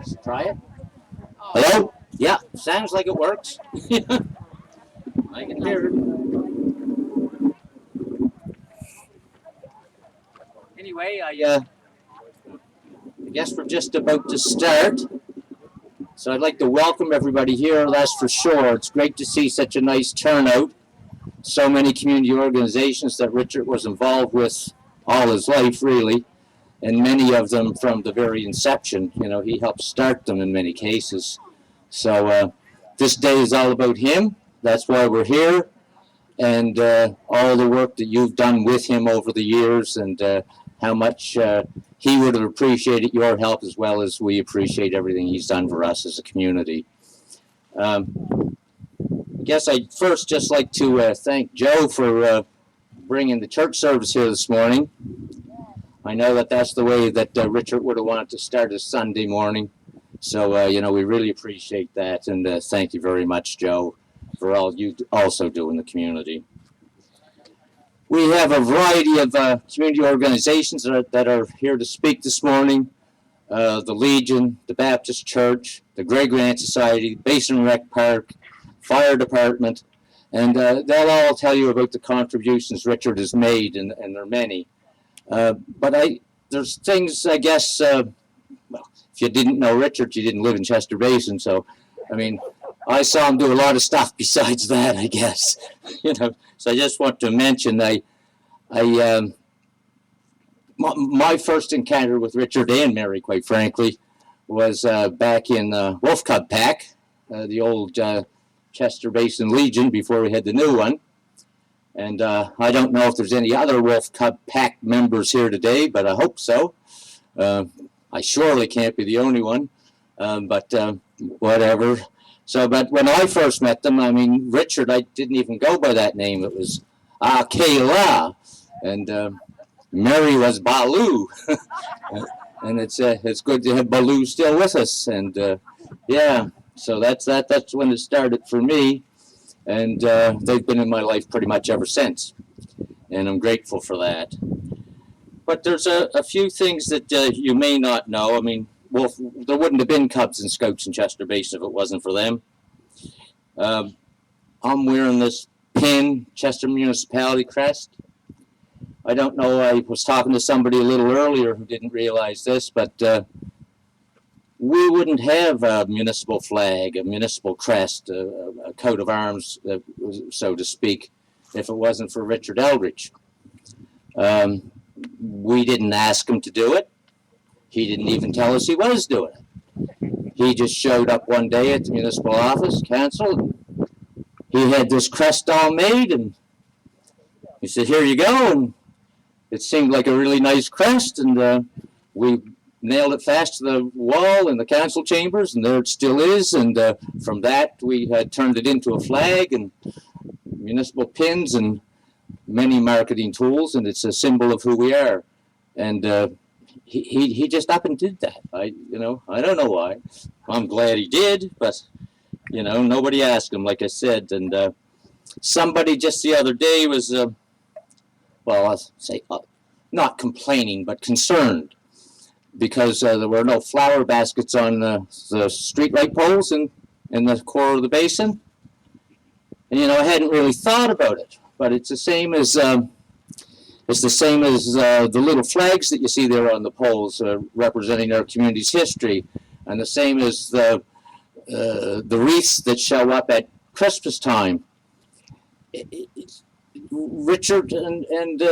Let's try it. Hello? Yeah, sounds like it works. I can hear it. Anyway, I guess we're just about to start. So I'd like to welcome everybody here, that's for sure. It's great to see such a nice turnout. So many community organizations that Richard was involved with all his life, really, and many of them from the very inception. You know, he helped start them in many cases. So this day is all about him. That's why we're here, and all the work that you've done with him over the years, and how much he would have appreciated your help as well as we appreciate everything he's done for us as a community. I guess I'd first just like to thank Joe for bringing the church service here this morning. I know that that's the way that Richard would have wanted to start his Sunday morning. So, you know, we really appreciate that, and thank you very much, Joe, for all you also do in the community. We have a variety of community organizations that are here to speak this morning. The Legion, the Baptist Church, the Greg Grant Society, Basin Rec Park, Fire Department, and they'll all tell you about the contributions Richard has made, and there are many. But there's things, I guess, well, if you didn't know Richard, you didn't live in Chester Basin, so, I mean, I saw him do a lot of stuff besides that, I guess. You know, so I just want to mention, my first encounter with Richard and Mary, quite frankly, was back in Wolf Cub Pack, the old Chester Basin Legion before we had the new one. And I don't know if there's any other Wolf Cub Pack members here today, but I hope so. I surely can't be the only one, but whatever. So, but when I first met them, I mean, Richard, I didn't even go by that name. It was Kayla, and Mary was Baloo. And it's good to have Baloo still with us. And yeah, so that's when it started for me. And they've been in my life pretty much ever since. And I'm grateful for that. But there's a few things that you may not know. I mean, well, there wouldn't have been Cubs and Scouts in Chester Basin if it wasn't for them. I'm wearing this pin, Chester Municipality crest. I don't know, I was talking to somebody a little earlier who didn't realize this, but we wouldn't have a municipal flag, a municipal crest, a coat of arms, so to speak, if it wasn't for Richard Eldridge. We didn't ask him to do it. He didn't even tell us he was doing it. He just showed up one day at the municipal office, council. He had this crest all made, and he said, "Here you go." And it seemed like a really nice crest, and we nailed it fast to the wall in the council chambers, and there it still is. And from that, we had turned it into a flag and municipal pins and many marketing tools, and it's a symbol of who we are. And he just up and did that. I don't know why. I'm glad he did, but you know, nobody asked him, like I said. And somebody just the other day was, well, I'll say not complaining, but concerned, because there were no flower baskets on the streetlight poles in the core of the basin. And you know, I hadn't really thought about it, but it's the same as the little flags that you see there on the poles, representing our community's history, and the same as the wreaths that show up at Christmas time. Richard and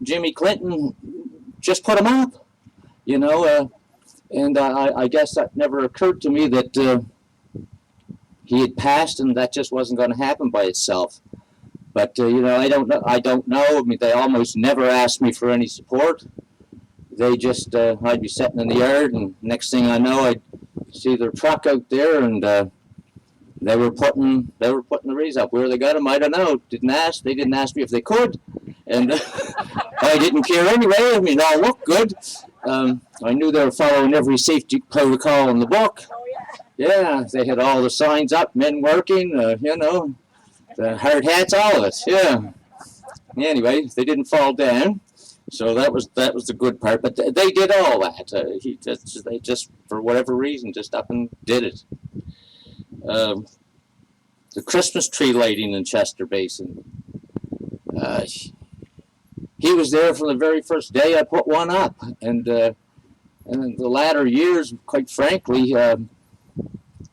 Jimmy Clinton just put them up, you know, and I guess that never occurred to me that he had passed and that just wasn't going to happen by itself. But you know, I don't know. I mean, they almost never asked me for any support. They just, I'd be sitting in the yard, and next thing I know, I'd see their truck out there, and they were putting the wreaths up. Where they got them, I don't know. They didn't ask me if they could, and I didn't care anyway. I mean, it all looked good. I knew they were following every safety protocol in the book. Yeah, they had all the signs up, men working, you know, the hard hats, all of it. Yeah. Anyway, they didn't fall down. So that was the good part. But they did all that. They just for whatever reason just up and did it. The Christmas tree lighting in Chester Basin. He was there from the very first day I put one up, and in the latter years, quite frankly,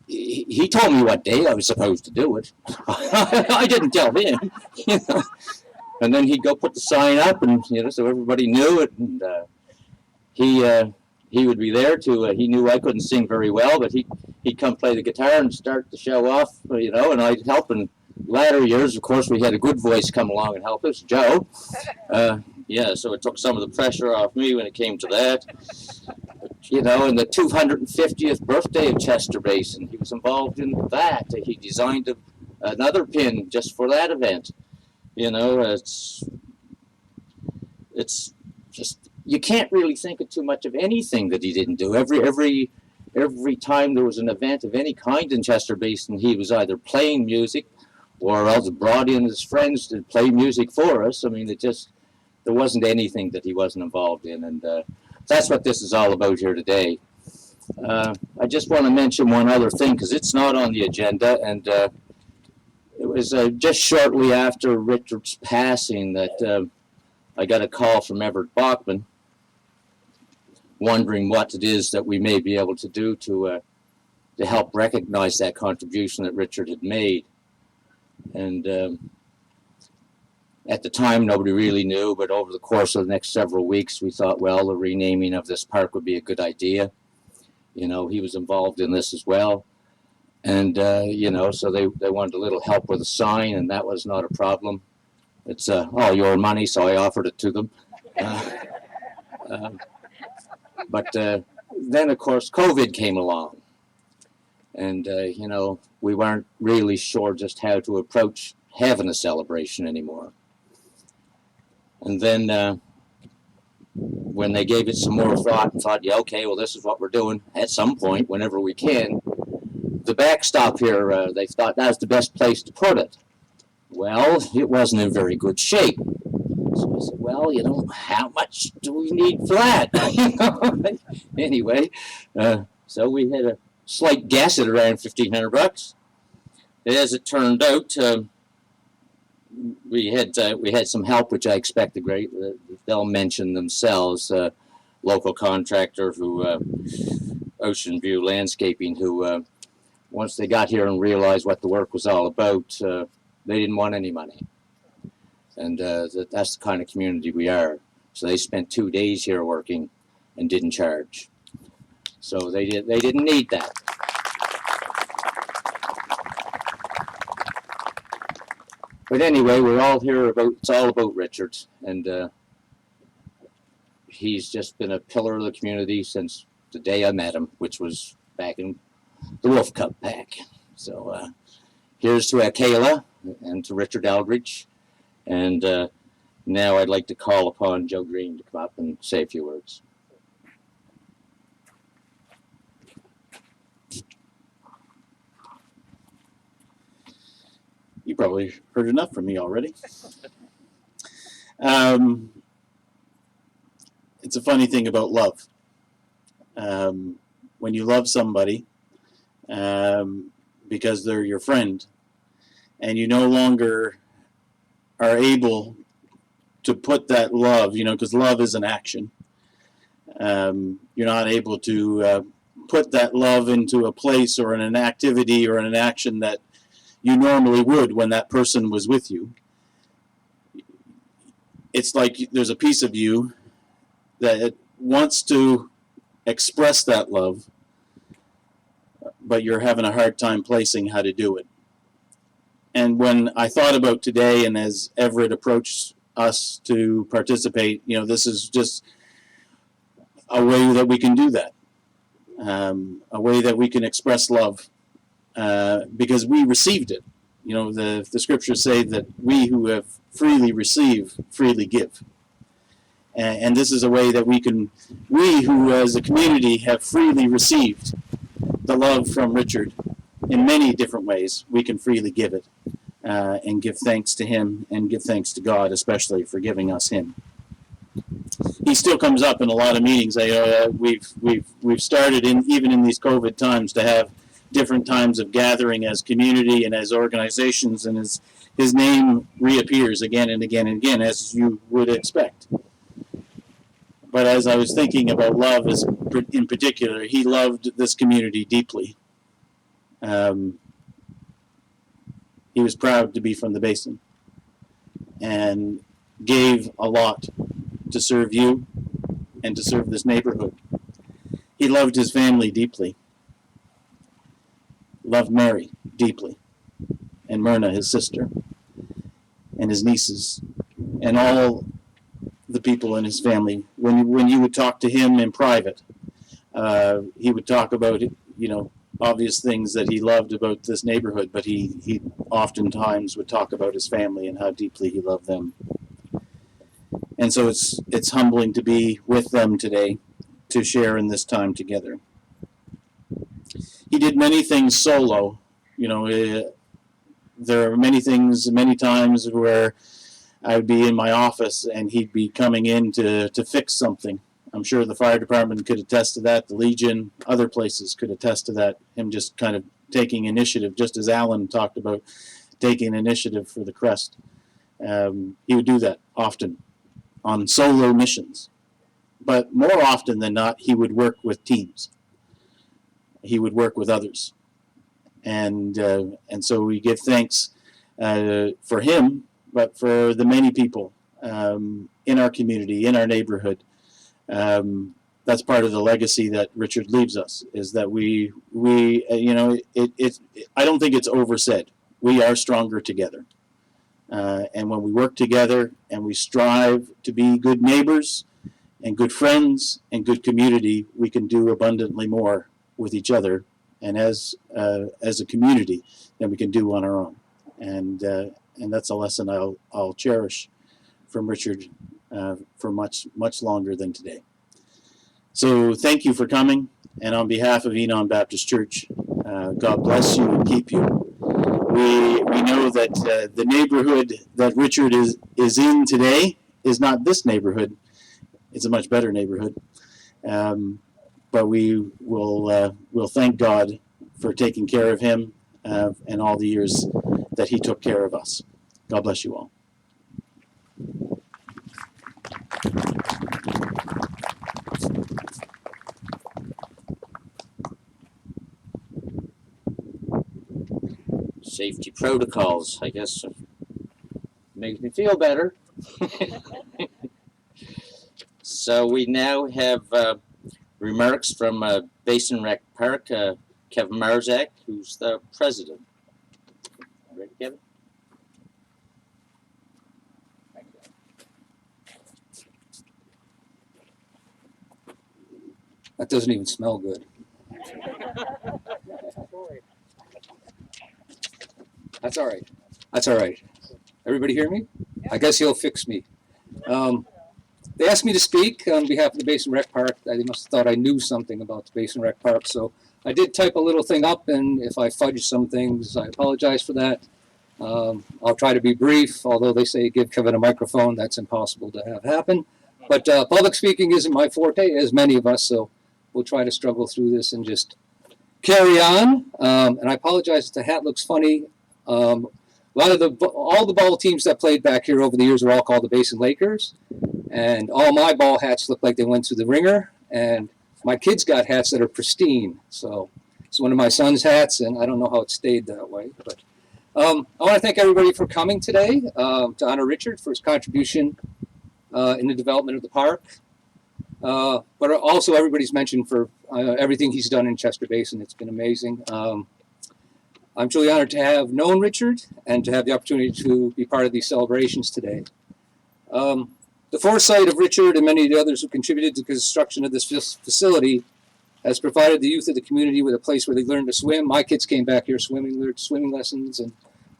he told me what day I was supposed to do it. I didn't tell him, you know. And then he'd go put the sign up, and so everybody knew it. And he would be there to. He knew I couldn't sing very well, but he'd come play the guitar and start the show off, and I'd help. And latter years, of course, we had a good voice come along and help us, Joe. So it took some of the pressure off me when it came to that. In the 250th birthday of Chester Basin, he was involved in that. He designed another pin just for that event. It's just, you can't really think of too much of anything that he didn't do. Every time there was an event of any kind in Chester Basin, he was either playing music or else brought in his friends to play music for us. I mean, there wasn't anything that he wasn't involved in, and that's what this is all about here today. I just want to mention one other thing, because it's not on the agenda, and it was just shortly after Richard's passing that I got a call from Everett Bachman wondering what it is that we may be able to do to help recognize that contribution that Richard had made. And at the time, nobody really knew, but over the course of the next several weeks, we thought, well, the renaming of this park would be a good idea. He was involved in this as well. And, so they wanted a little help with a sign, and that was not a problem. It's all your money, so I offered it to them. But then, of course, COVID came along. And, we weren't really sure just how to approach having a celebration anymore. And then when they gave it some more thought and thought, yeah, okay, well, this is what we're doing at some point, whenever we can, the backstop here, they thought that was the best place to put it. Well, it wasn't in very good shape. So I said, well, how much do we need for that? Anyway, so we had a slight guess at around $1,500. As it turned out, we had some help, which I expect they'll mention themselves. Local contractor Ocean View Landscaping, who once they got here and realized what the work was all about, they didn't want any money, and that's the kind of community we are. So they spent 2 days here working and didn't charge. So they didn't need that. But anyway, we're all here it's all about Richard, and he's just been a pillar of the community since the day I met him, which was back in the Wolf Cub pack. So here's to Kayla and to Richard Eldridge, and now I'd like to call upon Joe Green to come up and say a few words. You probably heard enough from me already. It's a funny thing about love. When you love somebody because they're your friend, and you no longer are able to put that love, because love is an action. You're not able to put that love into a place or in an activity or in an action that you normally would when that person was with you. It's like there's a piece of you that wants to express that love, but you're having a hard time placing how to do it. And when I thought about today, and as Everett approached us to participate, this is just a way that we can do that, a way that we can express love. Because we received it. The scriptures say that we who have freely received, freely give. And this is a way that we who as a community have freely received the love from Richard in many different ways, we can freely give it and give thanks to him and give thanks to God, especially for giving us him. he still comes up in a lot of meetings. We've started even in these COVID times to have different times of gathering as community and as organizations, and his name reappears again and again and again, as you would expect. But as I was thinking about love in particular, he loved this community deeply. He was proud to be from the Basin and gave a lot to serve you and to serve this neighborhood. He loved his family deeply, loved Mary deeply, and Myrna, his sister, and his nieces, and all the people in his family. When you would talk to him in private, he would talk about, obvious things that he loved about this neighborhood, but he oftentimes would talk about his family and how deeply he loved them. And so it's humbling to be with them today, to share in this time together. He did many things solo. There are many times where I would be in my office and he'd be coming in to fix something. I'm sure the fire department could attest to that, the Legion, other places could attest to that, him just kind of taking initiative, just as Alan talked about taking initiative for the Crest. He would do that often on solo missions. But more often than not, he would work with teams. He would work with others. And so we give thanks for him, but for the many people in our community, in our neighborhood. That's part of the legacy that Richard leaves us, is that we I don't think it's oversaid. We are stronger together. And when we work together and we strive to be good neighbors and good friends and good community, we can do abundantly more with each other and as a community than we can do on our own. And that's a lesson I'll cherish from Richard for much longer than today. So thank you for coming, and on behalf of Enon Baptist Church, God bless you and keep you. We know that the neighborhood that Richard is in today is not this neighborhood. It's a much better neighborhood. But we'll thank God for taking care of him and all the years that he took care of us. God bless you all. Safety protocols, I guess, makes me feel better. So we now have remarks from Basin Rec Park, Kevin Marzak, who's the president. Ready, Kevin? That doesn't even smell good. That's all right. That's all right. Everybody hear me? I guess he'll fix me. They asked me to speak on behalf of the Basin Rec Park. They must have thought I knew something about the Basin Rec Park, so I did type a little thing up, and if I fudge some things, I apologize for that. I'll try to be brief, although they say give Kevin a microphone. That's impossible to have happen. But public speaking isn't my forte, as many of us, so we'll try to struggle through this and just carry on. And I apologize if the hat looks funny. All the ball teams that played back here over the years were all called the Basin Lakers, and all my ball hats look like they went through the ringer, and my kids got hats that are pristine. So it's one of my son's hats, and I don't know how it stayed that way. But I want to thank everybody for coming today to honor Richard for his contribution in the development of the park. But also everybody's mentioned for everything he's done in Chester Basin. It's been amazing. I'm truly honored to have known Richard and to have the opportunity to be part of these celebrations today. The foresight of Richard and many of the others who contributed to the construction of this facility has provided the youth of the community with a place where they learn to swim. My kids came back here swimming, learned swimming lessons and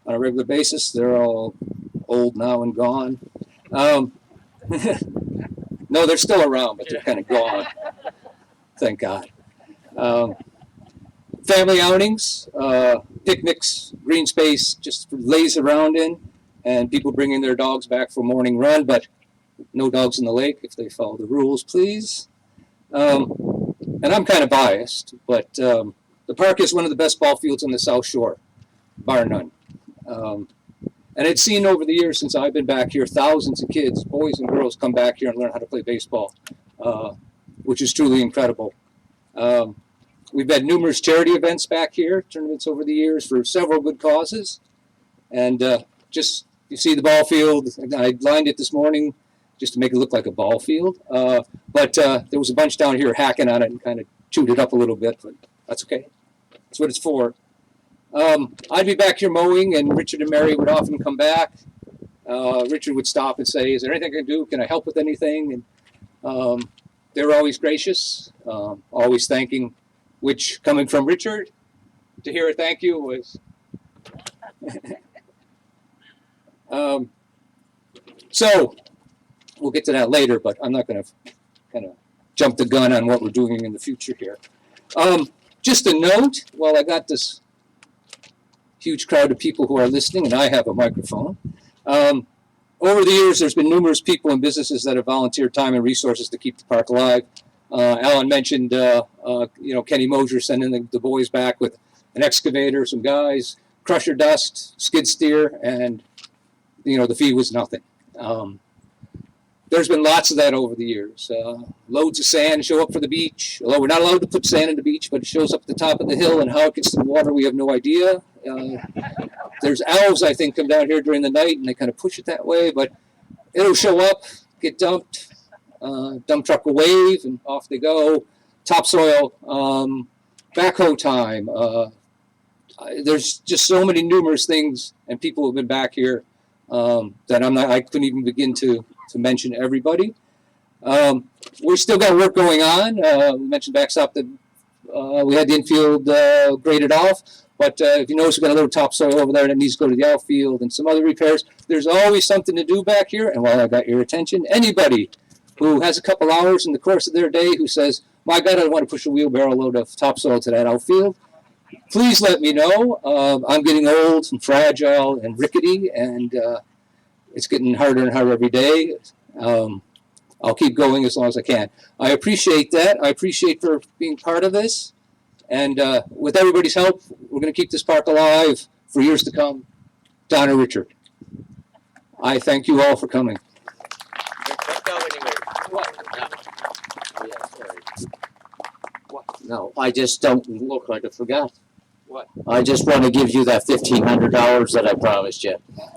on a regular basis. They're all old now and gone. No, they're still around, but they're kind of gone. Thank God. Family outings, picnics, green space, just lays around in, and people bringing their dogs back for morning run. But no dogs in the lake if they follow the rules, please. And I'm kind of biased, but the park is one of the best ball fields on the South Shore, bar none. And it's seen over the years since I've been back here, thousands of kids, boys and girls, come back here and learn how to play baseball, which is truly incredible. We've had numerous charity events back here, tournaments over the years for several good causes. And just, you see the ball field, I lined it this morning just to make it look like a ball field. But there was a bunch down here hacking on it and kind of chewed it up a little bit, but that's okay. That's what it's for. I'd be back here mowing, and Richard and Mary would often come back. Richard would stop and say, "Is there anything I can do? Can I help with anything?" And they were always gracious, always thanking, which, coming from Richard, to hear a thank you was... So, we'll get to that later, but I'm not going to kind of jump the gun on what we're doing in the future here. Just a note, while I got this huge crowd of people who are listening, and I have a microphone. Over the years, there's been numerous people and businesses that have volunteered time and resources to keep the park alive. Alan mentioned, Kenny Mosier sending the boys back with an excavator, some guys, crusher dust, skid steer, and, the fee was nothing. There's been lots of that over the years. Loads of sand show up for the beach. Although we're not allowed to put sand in the beach, but it shows up at the top of the hill, and how it gets to the water, we have no idea. There's elves, I think, come down here during the night, and they kind of push it that way, but it'll show up, get dumped, dump truck will wave, and off they go. Topsoil, backhoe time. There's just so many numerous things, and people have been back here that I couldn't even begin to mention everybody. We still got work going on. We mentioned backstop that we had the infield graded off, but if you notice, we got a little topsoil over there that needs to go to the outfield and some other repairs. There's always something to do back here, and while I got your attention, anybody who has a couple hours in the course of their day who says, "My God, I want to push a wheelbarrow load of topsoil to that outfield," please let me know. I'm getting old and fragile and rickety, and it's getting harder and harder every day. I'll keep going as long as I can. I appreciate that. I appreciate for being part of this. And with everybody's help, we're going to keep this park alive for years to come. Donna Richard. I thank you all for coming. No, I just don't look like I forgot. What? I just want to give you that $1,500 that I promised you.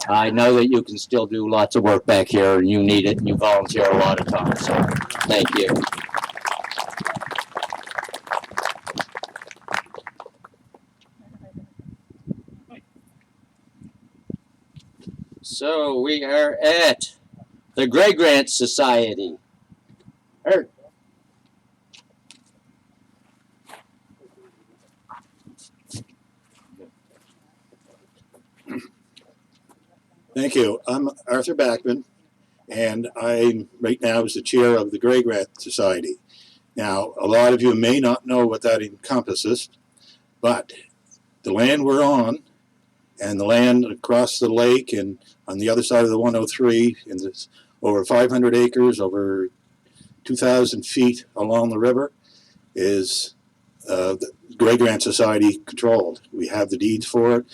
I know that you can still do lots of work back here, and you need it, and you volunteer a lot of time, so thank you. So we are at the Gray Grant Society. Thank you. I'm Arthur Backman, and I'm right now is the chair of the Gray Grant Society. Now, a lot of you may not know what that encompasses, but the land we're on and the land across the lake and on the other side of the 103, and it's over 500 acres, over 2,000 feet along the river, is the Gray Grant Society controlled. We have the deeds for it.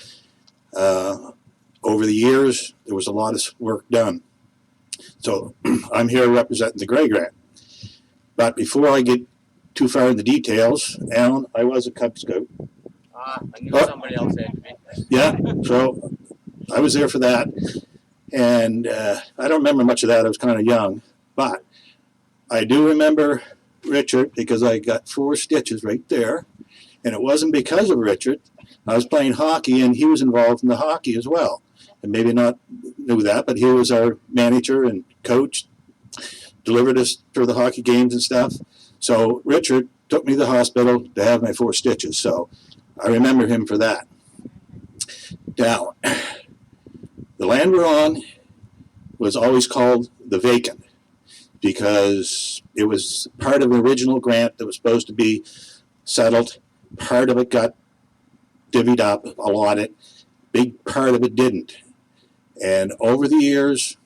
Over the years, there was a lot of work done. So I'm here representing the Gray Grant. But before I get too far in the details, Alan, I was a Cub Scout. I knew somebody else had to be. Yeah, so I was there for that. And I don't remember much of that. I was kind of young. But I do remember Richard, because I got 4 stitches right there. And it wasn't because of Richard. I was playing hockey, and he was involved in the hockey as well. And maybe not knew that, but he was our manager and coach, delivered us through the hockey games and stuff. So Richard took me to the hospital to have my 4 stitches. So I remember him for that. Now, the land we're on was always called the vacant because it was part of an original grant that was supposed to be settled. Part of it got divvied up, allotted. Big part of it didn't. And over the years,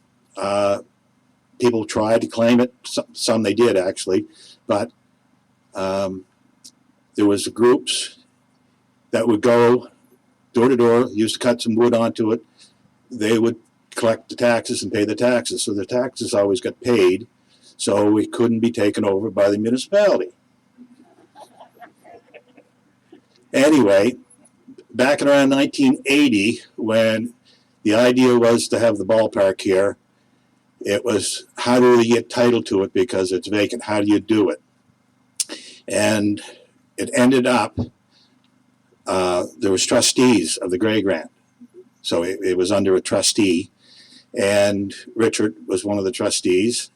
people tried to claim it. Some they did actually, but there was groups that would go door to door, used to cut some wood onto it. They would collect the taxes and pay the taxes. So the taxes always got paid, so it couldn't be taken over by the municipality. Anyway, back in around 1980, when the idea was to have the ballpark here, it was, how do we get title to it because it's vacant? How do you do it? And it ended up, there was trustees of the Gray Grant. So it was under a trustee, and Richard was one of the trustees.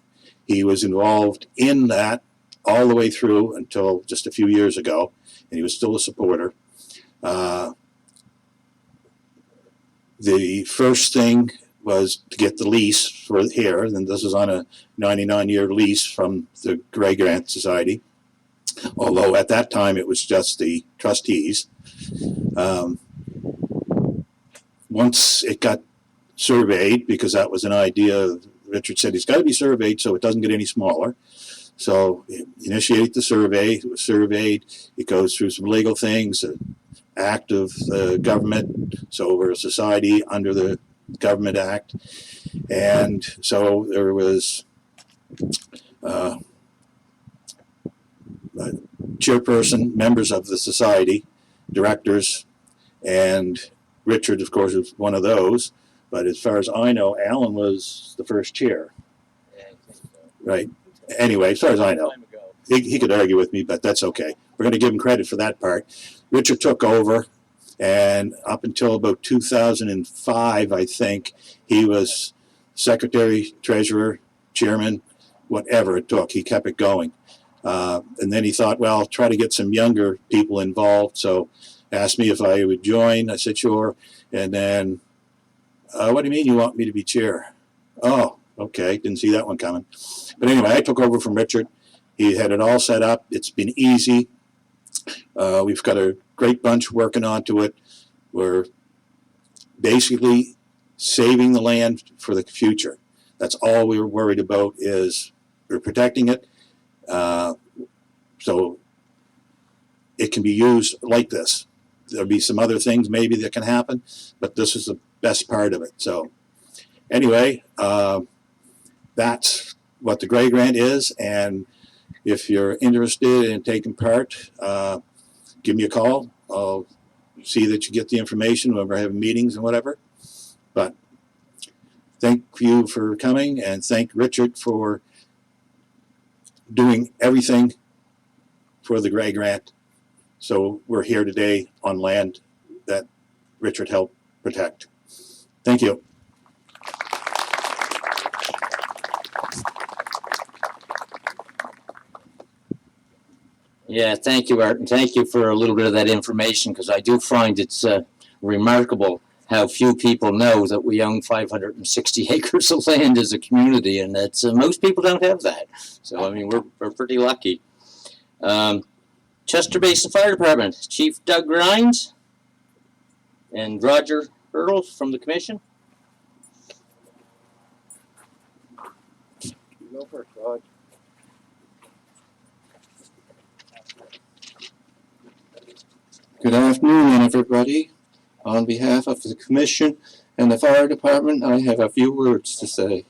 He was involved in that all the way through until just a few years ago, and he was still a supporter. The first thing was to get the lease for here, and this is on a 99-year lease from the Gray Grant Society, although at that time it was just the trustees. Once it got surveyed, because that was an idea, Richard said it's got to be surveyed so it doesn't get any smaller. So initiate the survey. It was surveyed. It goes through some legal things, an act of the government. So we're a society under the Government Act. And so there was chairperson, members of the society, directors, and Richard, of course, was one of those. But as far as I know, Alan was the first chair. Right. Anyway, as far as I know, he could argue with me, but that's okay. We're going to give him credit for that part. Richard took over, and up until about 2005, I think, he was secretary, treasurer, chairman, whatever it took. He kept it going. And then he thought, well, I'll try to get some younger people involved. So asked me if I would join. I said, sure. And then, what do you mean you want me to be chair? Oh, okay. Didn't see that one coming. But anyway, I took over from Richard. He had it all set up. It's been easy. We've got a great bunch working onto it. We're basically saving the land for the future. That's all we were worried about, is we're protecting it. So it can be used like this. There'll be some other things maybe that can happen, but this is the best part of it. So anyway, that's what the Gray Grant is. And if you're interested in taking part, give me a call. I'll see that you get the information when we're having meetings and whatever. But thank you for coming, and thank Richard for doing everything for the Gray Grant. So we're here today on land that Richard helped protect. Thank you. Yeah, thank you, Art, and thank you for a little bit of that information, because I do find it's remarkable how few people know that we own 560 acres of land as a community, and that's most people don't have that. So I mean, we're pretty lucky. Chester Basin Fire Department, Chief Doug Rines and Roger Earl from the Commission. You go first, Rod. Good afternoon, everybody. On behalf of the Commission and the Fire Department, I have a few words to say.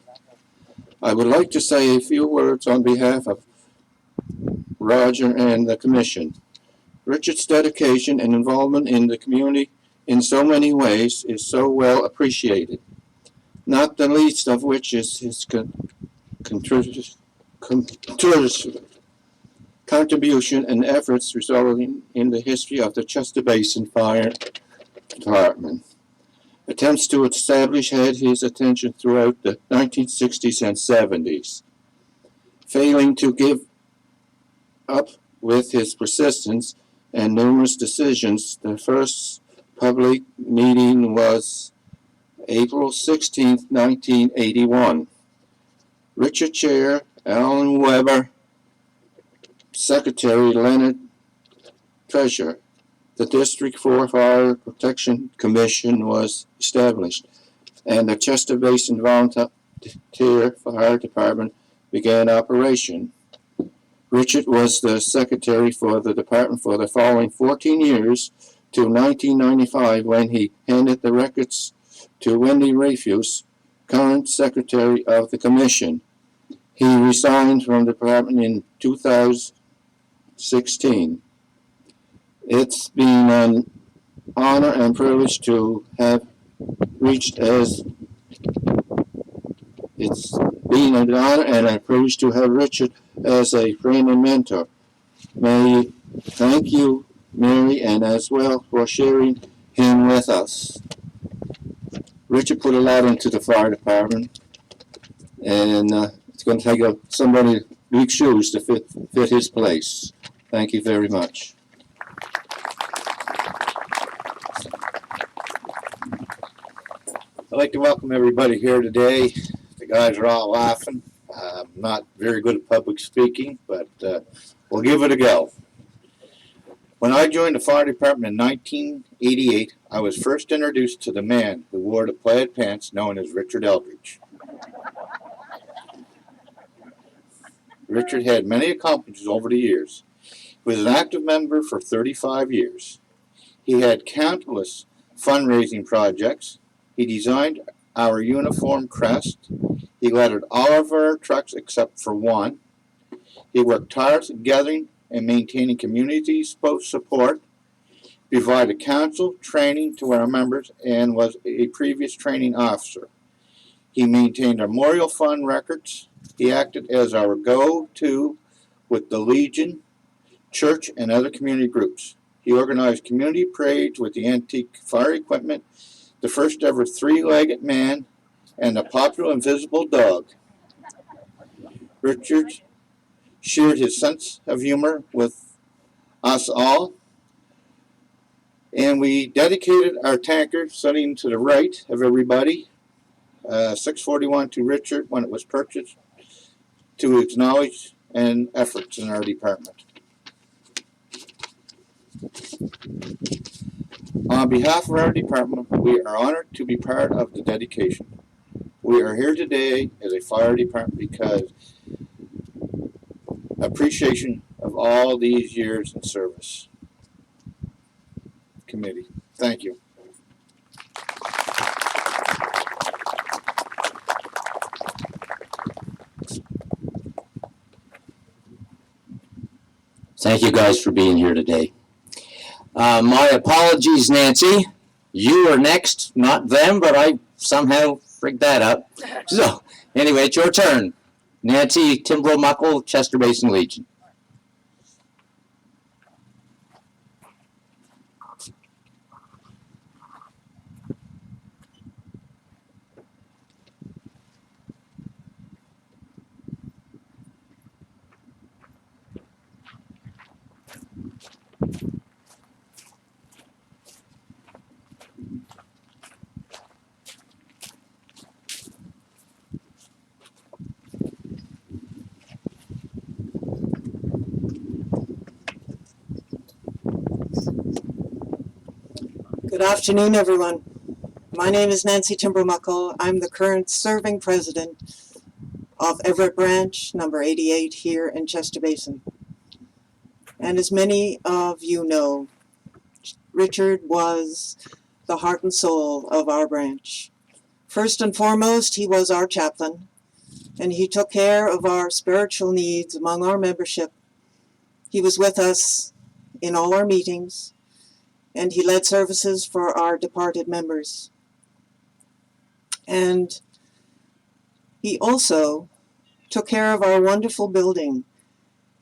I would like to say a few words on behalf of Roger and the Commission. Richard's dedication and involvement in the community in so many ways is so well appreciated, not the least of which is his contribution and efforts resulting in the history of the Chester Basin Fire Department. Attempts to establish had his attention throughout the 1960s and 70s. Failing to give up with his persistence and numerous decisions, the first public meeting was April 16, 1981. Richard Chair, Alan Weber, Secretary Leonard Treasurer. The District 4 Fire Protection Commission was established, and the Chester Basin Tier Fire Department began operation. Richard was the secretary for the department for the following 14 years to 1995 when he handed the records to Wendy Rafuse, current secretary of the commission. He resigned from the department in 2016. It's been an honor and privilege to have reached as it's been an honor and a privilege to have Richard as a friend and mentor. May thank you, Mary, and as well for sharing him with us. Richard put a lot into the fire department, and it's going to take somebody big shoes to fit his place. Thank you very much. I'd like to welcome everybody here today. The guys are all laughing. I'm not very good at public speaking, but we'll give it a go. When I joined the fire department in 1988, I was first introduced to the man who wore the plaid pants known as Richard Eldridge. Richard had many accomplishments over the years. He was an active member for 35 years. He had countless fundraising projects. He designed our uniform crest. He lettered all of our trucks except for one. He worked tirelessly gathering and maintaining community support, provided counsel, training to our members, and was a previous training officer. He maintained our Memorial Fund records. He acted as our go-to with the Legion, church, and other community groups. He organized community parades with the antique fire equipment, the first ever three-legged man, and the popular invisible dog. Richard shared his sense of humor with us all, and we dedicated our tanker sitting to the right of everybody, 641 to Richard when it was purchased, to acknowledge and efforts in our department. On behalf of our department, we are honored to be part of the dedication. We are here today as a fire department because appreciation of all these years in service. Committee, thank you. Thank you guys for being here today. My apologies, Nancy. You are next, not them, but I somehow frigged that up. So, anyway, it's your turn. Nancy Timbrow-Muckle, Chester Basin Legion. Good afternoon, everyone. My name is Nancy Timbrow-Muckle. I'm the current serving president of Everett Branch, number 88, here in Chester Basin. And as many of you know, Richard was the heart and soul of our branch. First and foremost, he was our chaplain, and he took care of our spiritual needs among our membership. He was with us in all our meetings, and he led services for our departed members. And he also took care of our wonderful building.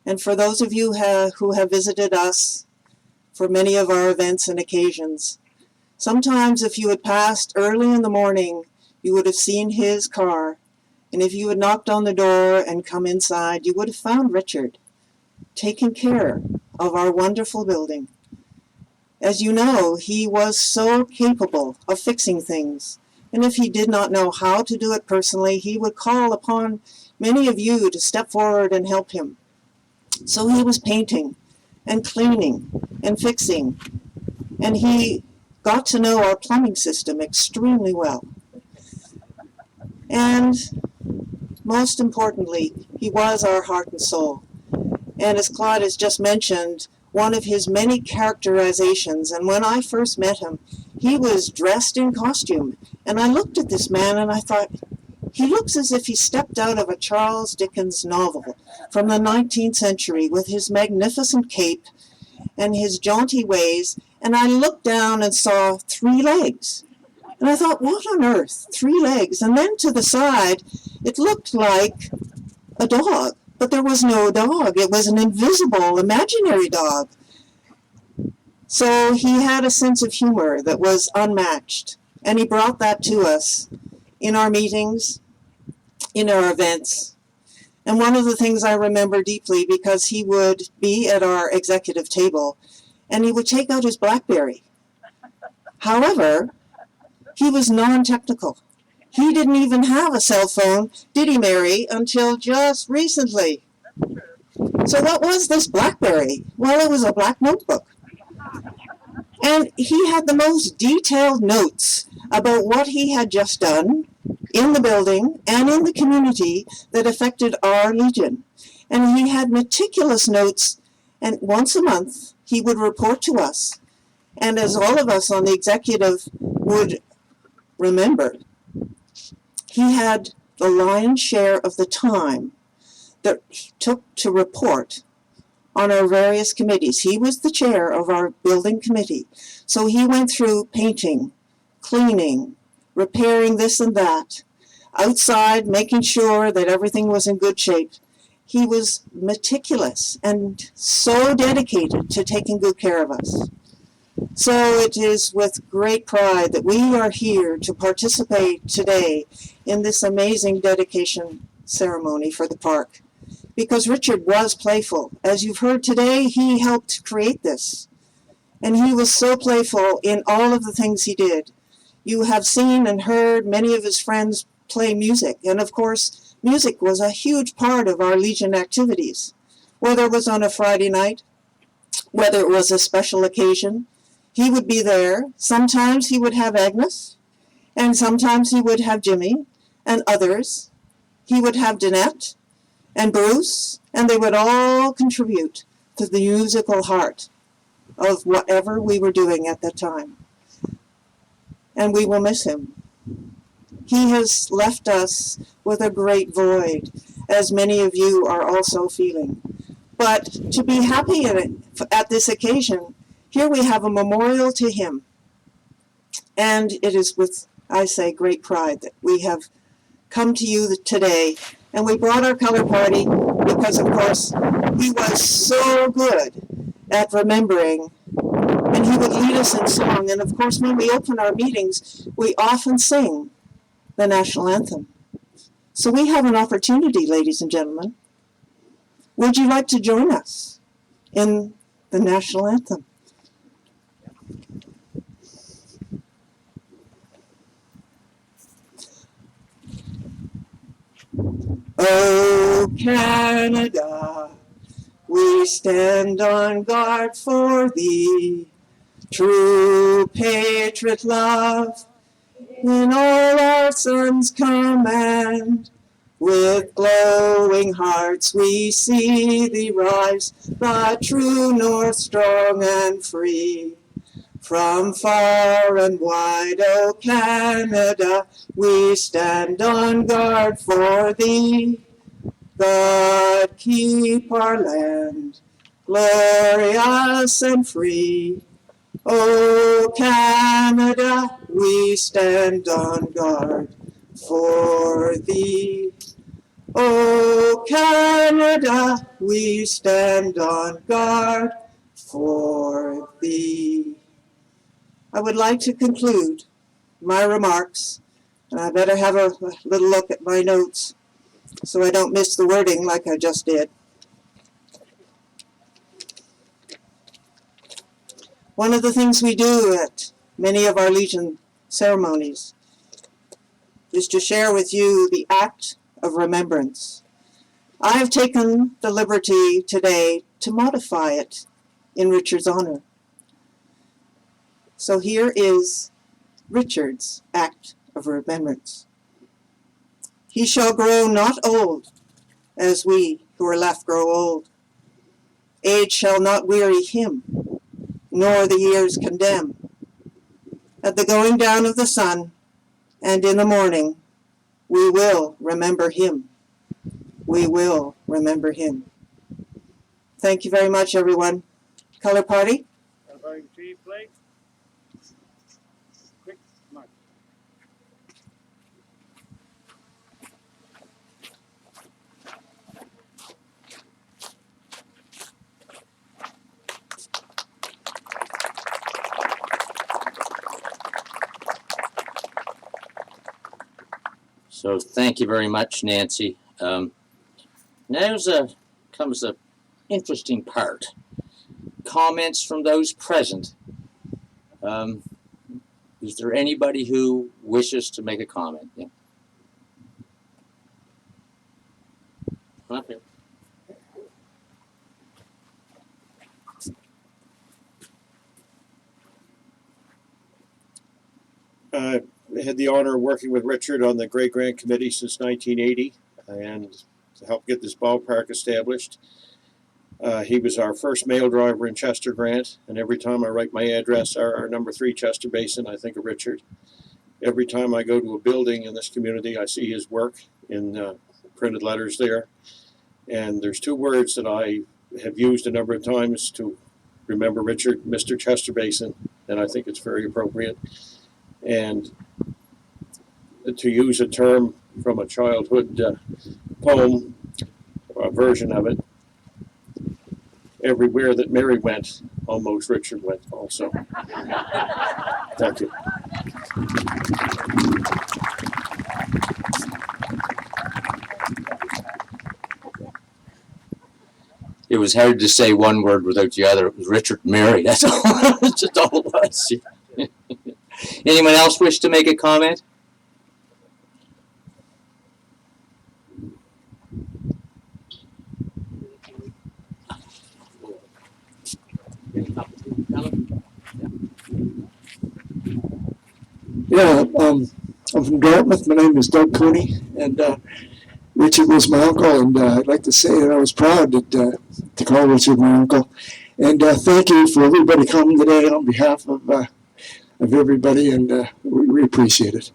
And for those of you who have visited us for many of our events and occasions, sometimes if you had passed early in the morning, you would have seen his car. And if you had knocked on the door and come inside, you would have found Richard taking care of our wonderful building. As you know, he was so capable of fixing things, and if he did not know how to do it personally, he would call upon many of you to step forward and help him. So he was painting and cleaning and fixing, and he got to know our plumbing system extremely well. And most importantly, he was our heart and soul. And as Claude has just mentioned, one of his many characterizations, and when I first met him, he was dressed in costume. And I looked at this man and I thought, he looks as if he stepped out of a Charles Dickens novel from the 19th century with his magnificent cape and his jaunty ways. And I looked down and saw 3 legs. And I thought, what on earth? 3 legs. And then to the side, it looked like a dog. But there was no dog. It was an invisible, imaginary dog. So he had a sense of humor that was unmatched. And he brought that to us in our meetings, in our events. And one of the things I remember deeply, because he would be at our executive table and he would take out his BlackBerry. However, he was non-technical. He didn't even have a cell phone, did he, Mary, until just recently. So what was this BlackBerry? Well, it was a black notebook. And he had the most detailed notes about what he had just done in the building and in the community that affected our Legion. And he had meticulous notes, and once a month he would report to us. And as all of us on the executive would remember, he had the lion's share of the time that he took to report on our various committees. He was the chair of our building committee. So he went through painting, cleaning, repairing this and that, outside, making sure that everything was in good shape. He was meticulous and so dedicated to taking good care of us. So it is with great pride that we are here to participate today in this amazing dedication ceremony for the park. Because Richard was playful. As you've heard today, he helped create this. And he was so playful in all of the things he did. You have seen and heard many of his friends play music. And of course, music was a huge part of our Legion activities. Whether it was on a Friday night, whether it was a special occasion, he would be there. Sometimes he would have Agnes, and sometimes he would have Jimmy, and others. He would have Danette and Bruce, and they would all contribute to the musical heart of whatever we were doing at that time. And we will miss him. He has left us with a great void, as many of you are also feeling. But to be happy at this occasion, here we have a memorial to him. And it is with, I say, great pride that we have come to you today. And we brought our color party because, of course, he was so good at remembering. And he would lead us in song. And, of course, when we open our meetings, we often sing the national anthem. So we have an opportunity, ladies and gentlemen. Would you like to join us in the national anthem? Oh, Canada, we stand on guard for thee, true patriot love, in all our sons' command. With glowing hearts we see thee rise, the true north strong and free. From far and wide, O Canada, we stand on guard for thee. God keep our land glorious and free. O Canada, we stand on guard for thee. O Canada, we stand on guard for thee. I would like to conclude my remarks, and I better have a little look at my notes so I don't miss the wording like I just did. One of the things we do at many of our Legion ceremonies is to share with you the act of remembrance. I have taken the liberty today to modify it in Richard's honor. So here is Richard's act of remembrance. He shall grow not old, as we who are left grow old. Age shall not weary him, nor the years condemn. At the going down of the sun, and in the morning, we will remember him. We will remember him. Thank you very much, everyone. Color party? Quick march. So thank you very much, Nancy. Now comes the interesting part. Comments from those present. Is there anybody who wishes to make a comment? Yeah. Up here. I had the honor of working with Richard on the Great Grant Committee since 1980 and to help get this ballpark established. He was our first mail driver in Chester Grant, and every time I write my address, our number 3 Chester Basin, I think of Richard. Every time I go to a building in this community, I see his work in printed letters there. And there's 2 words that I have used a number of times to remember Richard, Mr. Chester Basin, and I think it's very appropriate. And to use a term from a childhood poem, a version of it, everywhere that Mary went, almost Richard went also. Thank you. It was hard to say one word without the other. It was Richard and Mary. That's all. That's just all it was. Anyone else wish to make a comment? Yeah, I'm from Dartmouth. My name is Doug Cooney, and Richard was my uncle, and I'd like to say that I was proud to call Richard my uncle. And thank you for everybody coming today on behalf of everybody, and we appreciate it.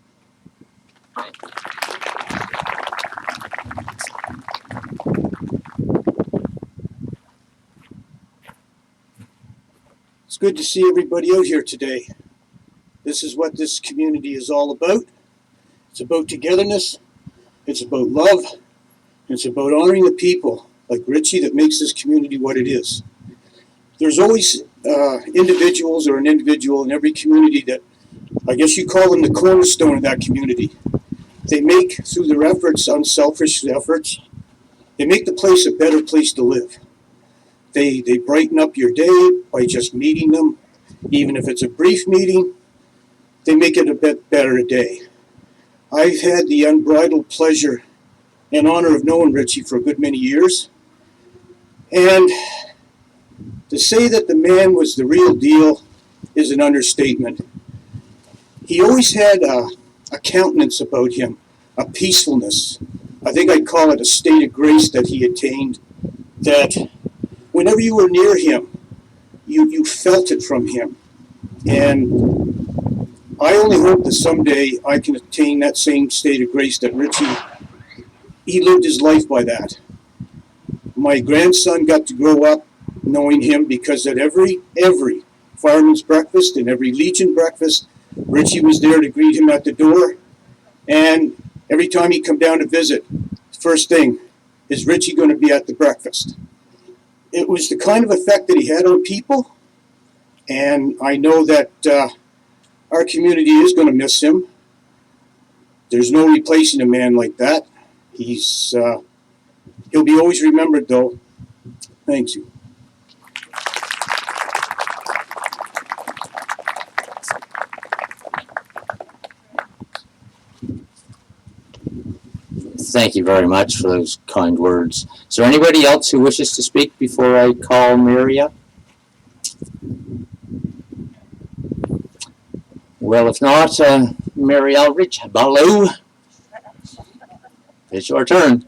It's good to see everybody out here today. This is what this community is all about. It's about togetherness. It's about love. It's about honoring the people like Richie that makes this community what it is. There's always individuals or an individual in every community that I guess you call them the cornerstone of that community. They make, through their efforts, unselfish efforts, they make the place a better place to live. They brighten up your day by just meeting them. Even if it's a brief meeting, they make it a bit better a day. I've had the unbridled pleasure and honor of knowing Richie for a good many years. And to say that the man was the real deal is an understatement. He always had a countenance about him, a peacefulness. I think I'd call it a state of grace that he attained, that whenever you were near him, you felt it from him. And I only hope that someday I can attain that same state of grace that Richie, he lived his life by that. My grandson got to grow up knowing him because at every fireman's breakfast and every Legion breakfast, Richie was there to greet him at the door. And every time he come down to visit, first thing, is Richie going to be at the breakfast? It was the kind of effect that he had on people. And I know that our community is going to miss him. There's no replacing a man like that. He'll be always remembered, though. Thank you. Thank you very much for those kind words. Is there anybody else who wishes to speak before I call Mary up? Well, if not, Mary Eldridge, hello. It's your turn.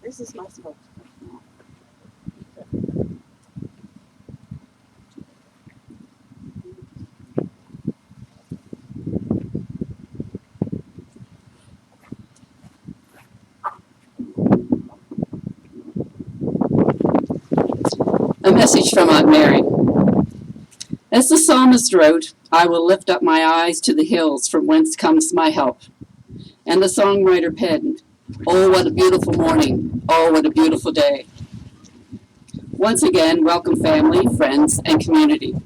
This is my spot. A message from Aunt Mary. As the psalmist wrote, I will lift up my eyes to the hills from whence comes my help. And the songwriter penned, oh, what a beautiful morning. Oh, what a beautiful day. Once again, welcome family, friends, and community.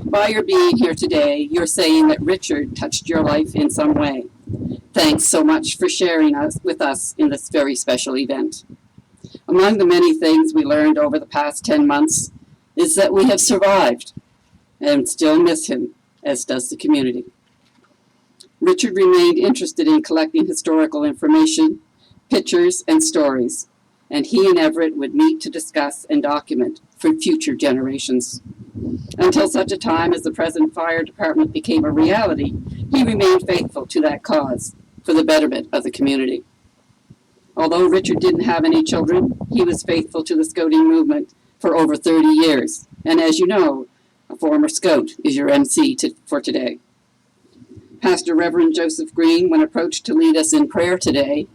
By your being here today, you're saying that Richard touched your life in some way. Thanks so much for sharing with us in this very special event. Among the many things we learned over the past 10 months is that we have survived and still miss him, as does the community. Richard remained interested in collecting historical information, pictures, and stories, and he and Everett would meet to discuss and document for future generations. Until such a time as the present fire department became a reality, he remained faithful to that cause for the betterment of the community. Although Richard didn't have any children, he was faithful to the Scouting movement for over 30 years. And as you know, a former Scout is your MC for today. Pastor Reverend Joseph Green, when approached to lead us in prayer today,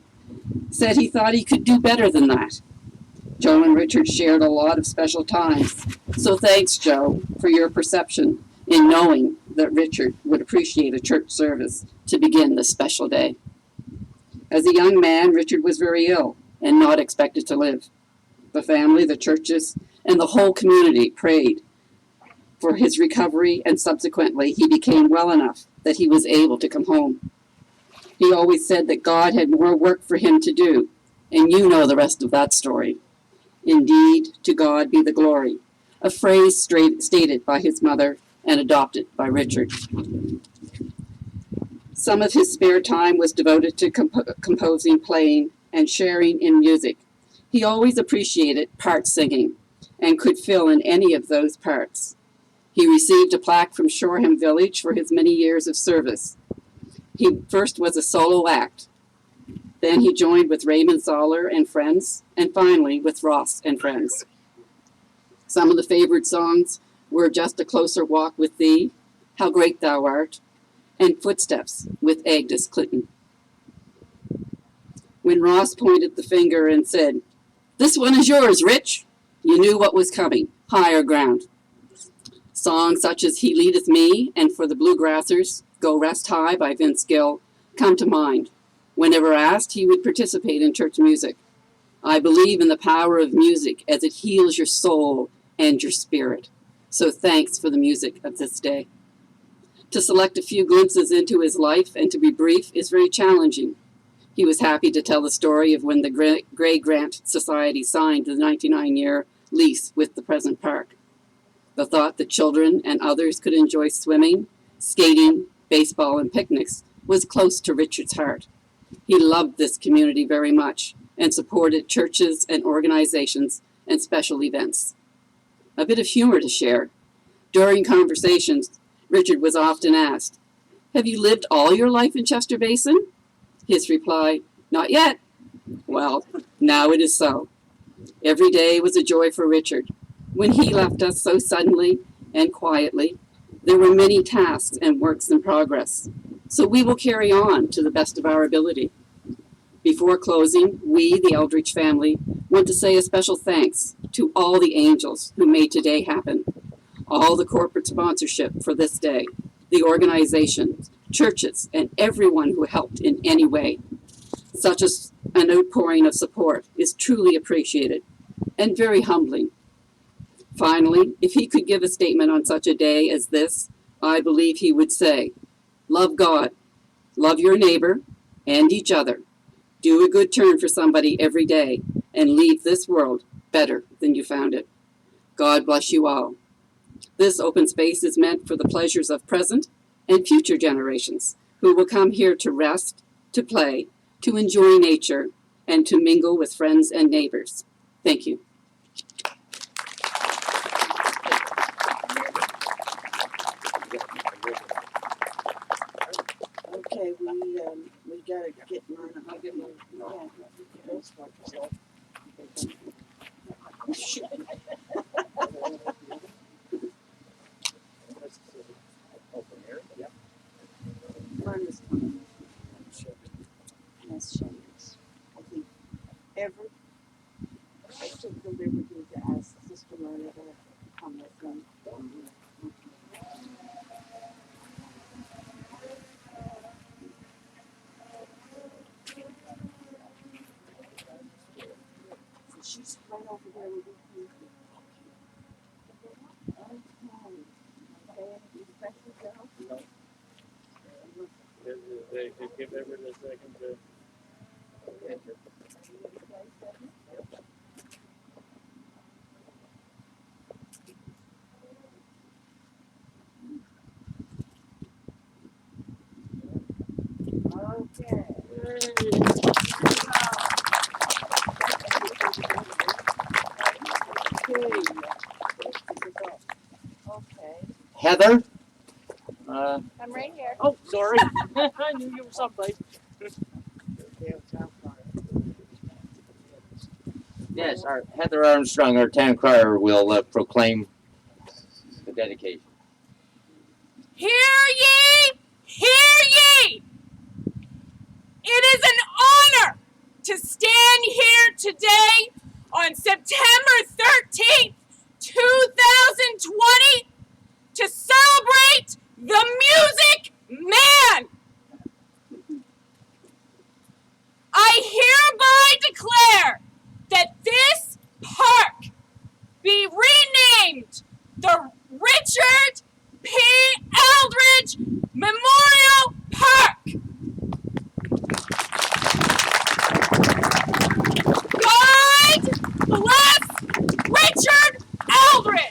said he thought he could do better than that. Joe and Richard shared a lot of special times. So thanks, Joe, for your perception in knowing that Richard would appreciate a church service to begin this special day. As a young man, Richard was very ill and not expected to live. The family, the churches, and the whole community prayed for his recovery, and subsequently he became well enough that he was able to come home. He always said that God had more work for him to do, and you know the rest of that story. Indeed, to God be the glory, a phrase stated by his mother and adopted by Richard. Some of his spare time was devoted to composing, playing, and sharing in music. He always appreciated part singing and could fill in any of those parts. He received a plaque from Shoreham Village for his many years of service. He first was a solo act. Then he joined with Raymond Zoller and Friends, and finally with Ross and Friends. Some of the favorite songs were Just a Closer Walk with Thee, How Great Thou Art, and Footsteps with Agnes Clinton. When Ross pointed the finger and said, "This one is yours, Rich," you knew what was coming, higher ground. Songs such as He Leadeth Me and For the Bluegrassers, Go Rest High by Vince Gill come to mind. Whenever asked, he would participate in church music. I believe in the power of music as it heals your soul and your spirit. So thanks for the music of this day. To select a few glimpses into his life and to be brief is very challenging. He was happy to tell the story of when the Gray Grant Society signed the 99-year lease with the present park. The thought that children and others could enjoy swimming, skating, baseball, and picnics was close to Richard's heart. He loved this community very much and supported churches and organizations and special events. A bit of humor to share. During conversations, Richard was often asked, "Have you lived all your life in Chester Basin?" His reply, "Not yet." Well, now it is so. Every day was a joy for Richard. When he left us so suddenly and quietly, there were many tasks and works in progress. So we will carry on to the best of our ability. Before closing, we, the Eldridge family, want to say a special thanks to all the angels who made today happen, all the corporate sponsorship for this day, the organizations, churches, and everyone who helped in any way. Such an outpouring of support is truly appreciated and very humbling. Finally, if he could give a statement on such a day as this, I believe he would say, love God, love your neighbor and each other, do a good turn for somebody every day, and leave this world better than you found it. God bless you all. This open space is meant for the pleasures of present and future generations who will come here to rest, to play, to enjoy nature, and to mingle with friends and neighbors. Thank you. Okay, we gotta get mine. I'll get mine. Mine is coming. That's Shannon's. I think I took the liberty to ask Sister Myrna to come with them. She's right over there with you. They could give everyone a second to enter. Heather? I'm right here. Oh, sorry. I knew you were someplace. Yes, our Heather Armstrong, our town crier, will proclaim the dedication. Hear ye! Hear ye! It is an honor to stand here today on September 13th, 2020 to celebrate the Music Man. I hereby declare that this park be renamed the Richard P. Eldridge Memorial Park. God bless Richard Eldridge.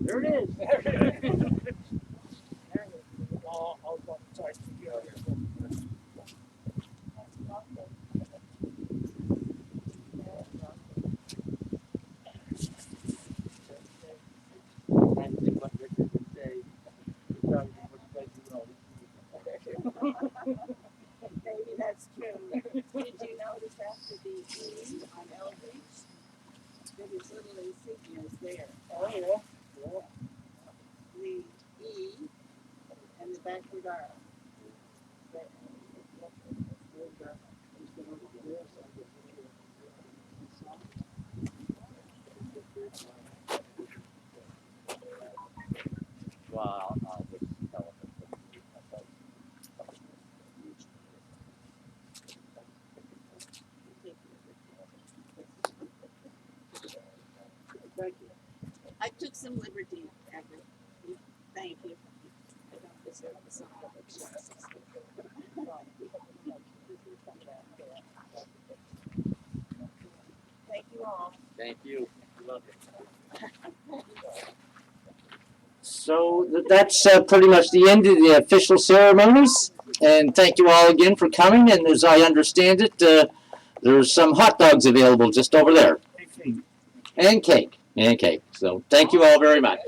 There it is. Sorry. Maybe that's true. Did you notice after the E on Eldridge, there was little insignias there? Oh, yeah. The E and the backward R. Wow. Thank you. I took some liberty, Everett. Thank you. I don't deserve the song. Thank you all. Thank you. Love it. So that's pretty much the end of the official ceremonies. And thank you all again for coming. And as I understand it, there's some hot dogs available just over there. And cake. And cake. So thank you all very much.